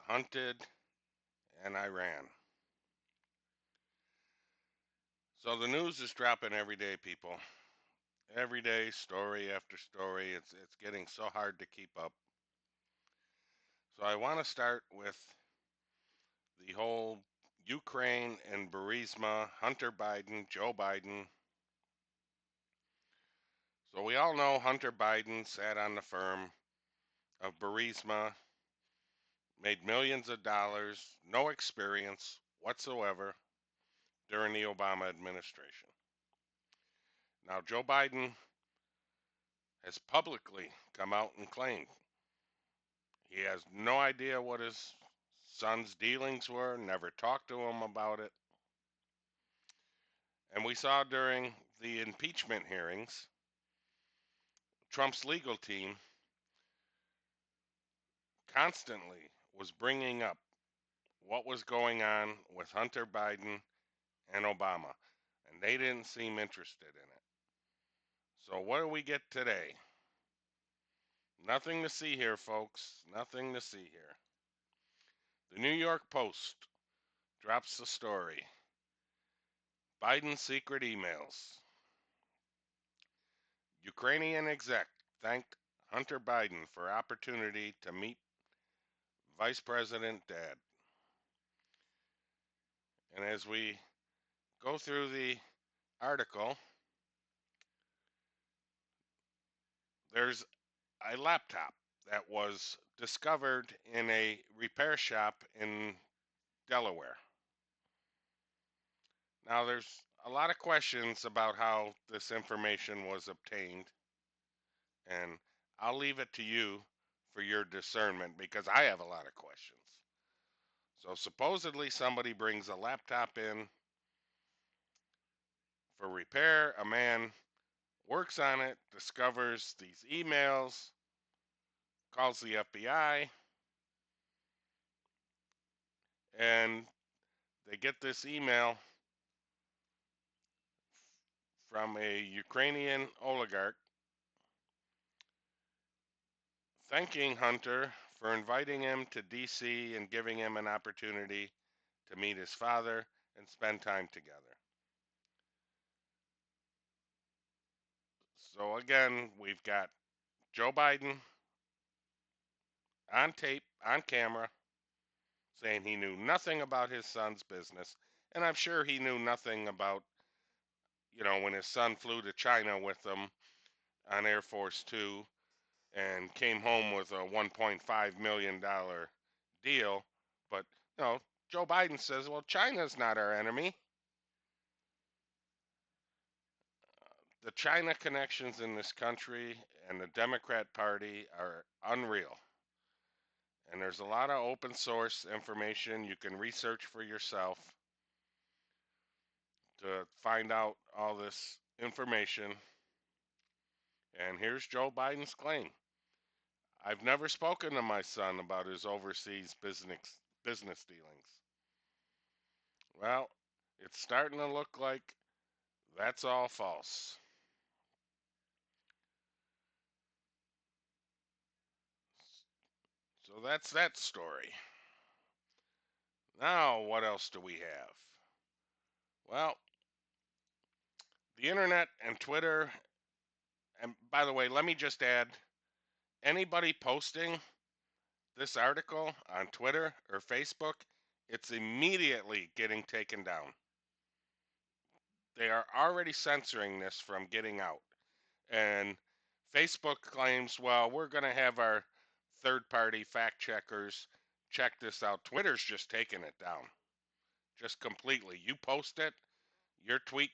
hunted, and I ran. So the news is dropping every day, people. Every day, story after story. It's getting so hard to keep up. So I want to start with the whole Ukraine and Burisma, Hunter Biden, Joe Biden. So we all know Hunter Biden sat on the firm of Burisma, made millions of dollars, no experience whatsoever during the Obama administration. Now, Joe Biden has publicly come out and claimed he has no idea what his son's dealings were, never talked to him about it. And we saw during the impeachment hearings, Trump's legal team constantly was bringing up what was going on with Hunter Biden and Obama, and they didn't seem interested in it. So, what do we get today? Nothing to see here, folks. Nothing to see here. The New York Post drops the story Biden's secret emails. Ukrainian exec thanked Hunter Biden for opportunity to meet Vice President Dad. And as we go through the article, there's a laptop that was discovered in a repair shop in Delaware. Now, there's a lot of questions about how this information was obtained, and I'll leave it to you for your discernment because I have a lot of questions. So, supposedly, somebody brings a laptop in for repair. A man works on it, discovers these emails, calls the FBI, and they get this email from a Ukrainian oligarch thanking Hunter for inviting him to DC and giving him an opportunity to meet his father and spend time together. So again, we've got Joe Biden on tape, on camera, saying he knew nothing about his son's business. And I'm sure he knew nothing about, when his son flew to China with him on Air Force Two and came home with a $1.5 million deal. But, Joe Biden says, well, China's not our enemy. The China connections in this country and the Democrat Party are unreal. And there's a lot of open source information you can research for yourself to find out all this information. And here's Joe Biden's claim. I've never spoken to my son about his overseas business dealings. Well, it's starting to look like that's all false. So that's that story. Now, what else do we have? Well, the internet and Twitter, and by the way, let me just add anybody posting this article on Twitter or Facebook, it's immediately getting taken down. They are already censoring this from getting out. And Facebook claims, well, we're going to have our third party fact checkers check this out. Twitter's just taking it down, just completely. You post it, your tweet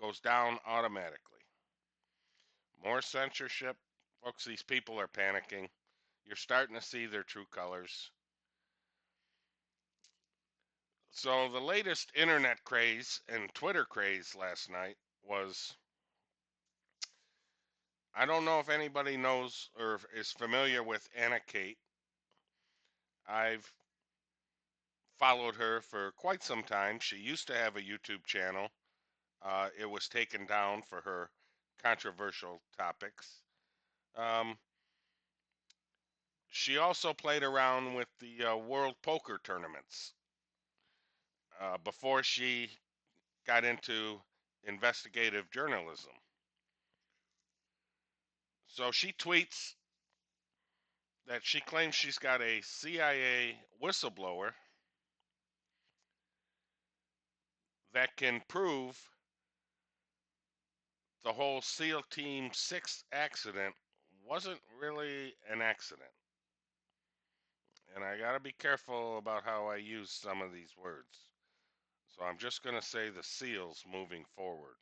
goes down automatically. More censorship. Folks, these people are panicking. You're starting to see their true colors. So, the latest internet craze and Twitter craze last night was I don't know if anybody knows or is familiar with Anna Kate. I've followed her for quite some time. She used to have a YouTube channel. It was taken down for her controversial topics. Um, she also played around with the World Poker tournaments before she got into investigative journalism. So she tweets that she claims she's got a CIA whistleblower that can prove the whole SEAL Team 6 accident wasn't really an accident. And I got to be careful about how I use some of these words. So I'm just going to say the SEALs moving forward.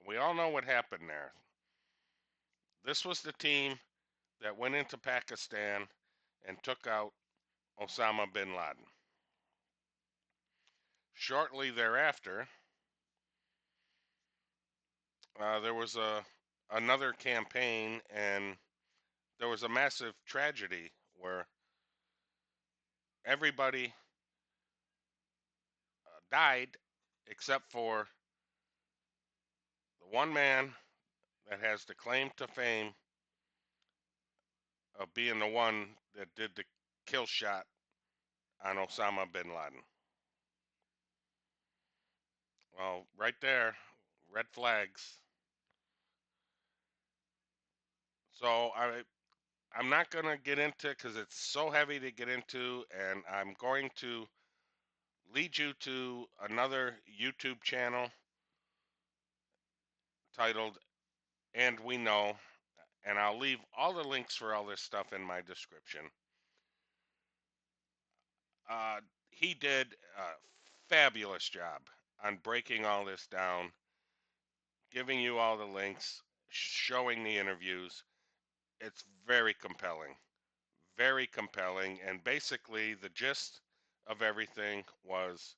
We all know what happened there. This was the team that went into Pakistan and took out Osama bin Laden. Shortly thereafter, there was another campaign, and there was a massive tragedy where everybody died except for the one man that has the claim to fame of being the one that did the kill shot on Osama bin Laden. Well, right there, red flags. So I'm not going to get into it because it's so heavy to get into, and I'm going to lead you to another YouTube channel titled And We Know, and I'll leave all the links for all this stuff in my description. Uh, he did a fabulous job on breaking all this down, giving you all the links, showing the interviews. It's very compelling, very compelling. And basically, the gist of everything was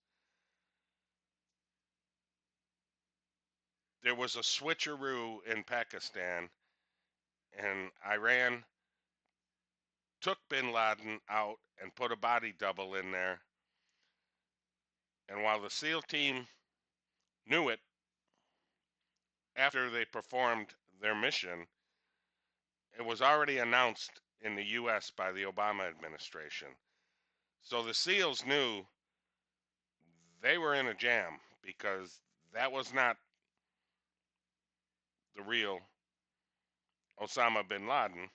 there was a switcheroo in Pakistan, and Iran took bin Laden out and put a body double in there. And while the SEAL team knew it, after they performed their mission, it was already announced in the U.S. by the Obama administration. So the SEALs knew they were in a jam because that was not the real Osama bin Laden,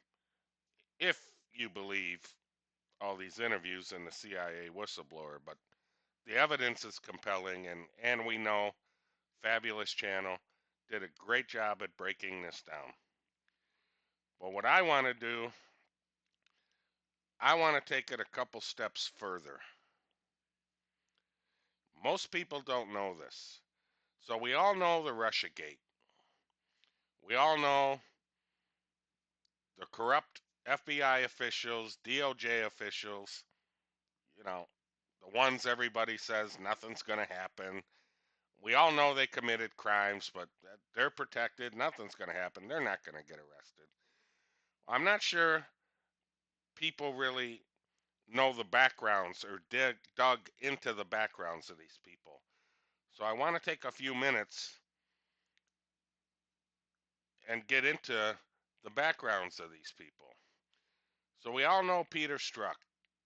if you believe all these interviews and the CIA whistleblower. But the evidence is compelling, and we know, fabulous channel, did a great job at breaking this down. But what I want to do, I want to take it a couple steps further. Most people don't know this. So we all know the Russia Gate. We all know the corrupt FBI officials, DOJ officials, you know, the ones everybody says nothing's going to happen. We all know they committed crimes, but they're protected. Nothing's going to happen. They're not going to get arrested. I'm not sure people really know the backgrounds or dug into the backgrounds of these people. So I want to take a few minutes and get into the backgrounds of these people. So we all know Peter Strzok.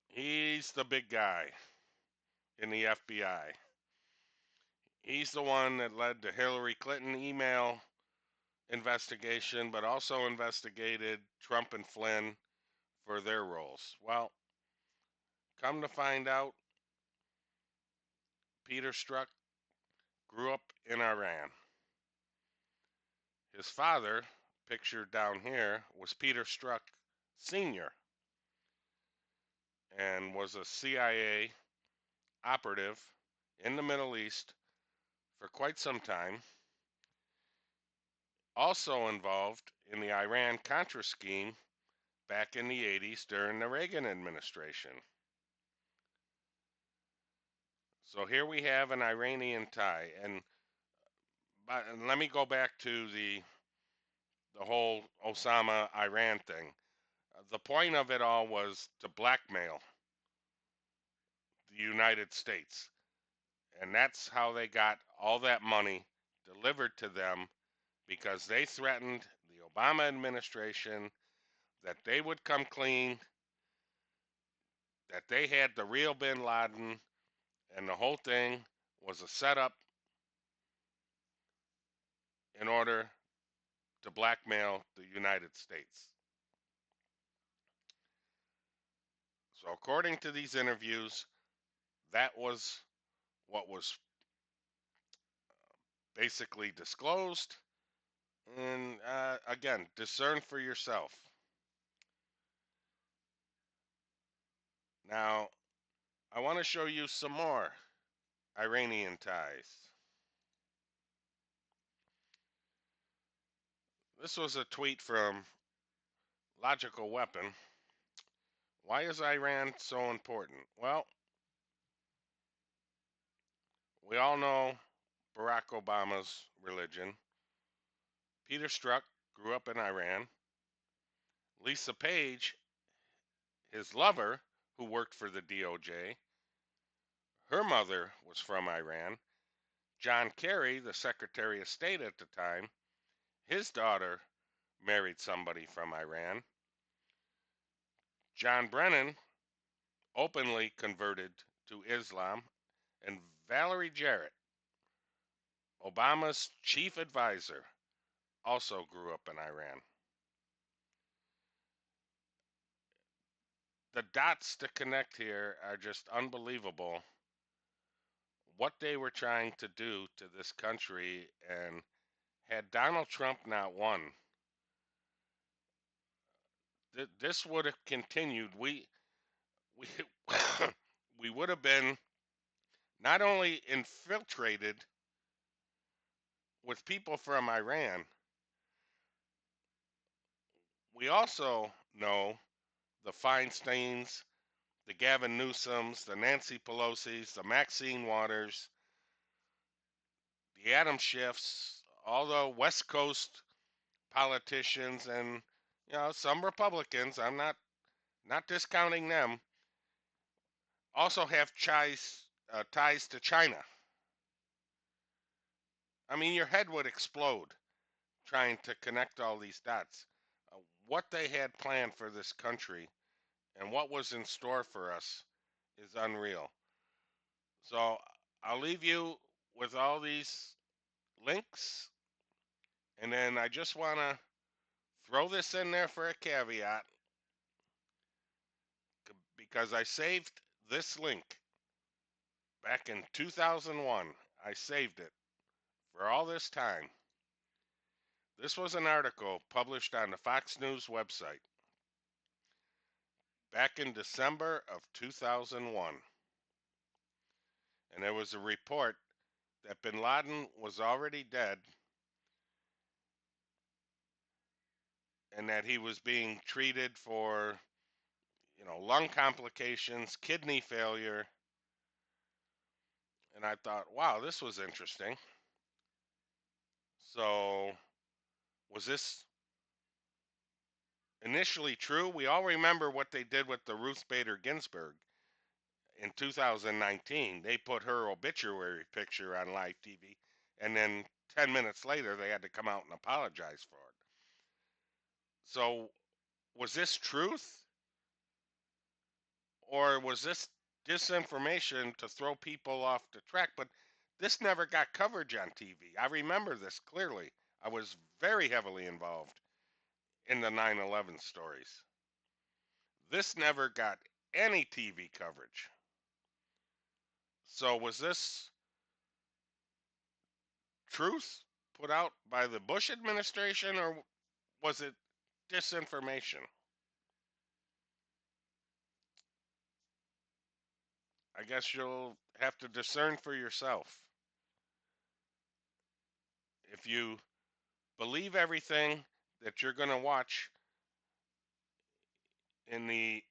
He's the big guy in the FBI. He's the one that led the Hillary Clinton email investigation, but also investigated Trump and Flynn for their roles. Well, come to find out, Peter Strzok grew up in Iran. His father, pictured down here, was Peter Strzok Sr. and was a CIA operative in the Middle East for quite some time. Also involved in the Iran-Contra scheme back in the 80s during the Reagan administration. So here we have an Iranian tie, and let me go back to the whole Osama Iran thing. The point of it all was to blackmail the United States, and that's how they got all that money delivered to them because they threatened the Obama administration. that they would come clean, that they had the real bin Laden, and the whole thing was a setup in order to blackmail the United States. So, according to these interviews, that was what was basically disclosed. And again, discern for yourself. Now, I want to show you some more Iranian ties. This was a tweet from Logical Weapon. Why is Iran so important? Well, we all know Barack Obama's religion. Peter Strzok grew up in Iran. Lisa Page, his lover, who worked for the DOJ, her mother was from Iran. John Kerry, the Secretary of State at the time, his daughter married somebody from Iran. John Brennan openly converted to Islam. And Valerie Jarrett, Obama's chief advisor, also grew up in Iran. The dots to connect here are just unbelievable. What they were trying to do to this country, and had Donald Trump not won, this would have continued. We we would have been not only infiltrated with people from Iran, we also know the Feinsteins, the Gavin Newsoms, the Nancy Pelosi's, the Maxine Waters, the Adam Schiffs, all the West Coast politicians, and some Republicans. I'm not discounting them. Also have ties to China. I mean, your head would explode trying to connect all these dots. What they had planned for this country and what was in store for us is unreal. So I'll leave you with all these links, and then I just want to throw this in there for a caveat because I saved this link back in 2001. I saved it for all this time. This was an article published on the Fox News website back in December of 2001. And there was a report that bin Laden was already dead and that he was being treated for, lung complications, kidney failure. And I thought, wow, this was interesting. So, was this initially true? We all remember what they did with the Ruth Bader Ginsburg in 2019. They put her obituary picture on live TV, and then 10 minutes later, they had to come out and apologize for it. So, was this truth, or was this disinformation to throw people off the track? But this never got coverage on TV. I remember this clearly. I was very heavily involved in the 9/11 stories. This never got any TV coverage. So was this truth put out by the Bush administration, or was it disinformation? I guess you'll have to discern for yourself. If you believe everything that you're going to watch in the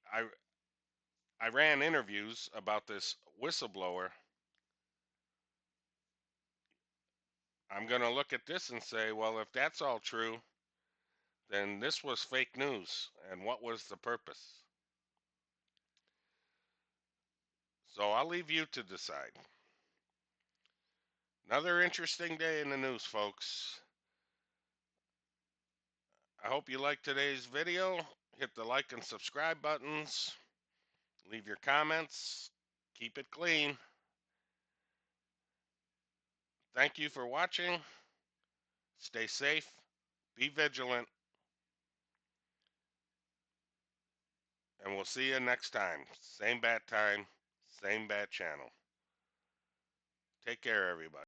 Iran interviews about this whistleblower, I'm going to look at this and say, well, if that's all true, then this was fake news. And what was the purpose? So I'll leave you to decide. Another interesting day in the news, folks. I hope you liked today's video. Hit the like and subscribe buttons. Leave your comments. Keep it clean. Thank you for watching. Stay safe. Be vigilant. And we'll see you next time. Same bat time, same bat channel. Take care, everybody.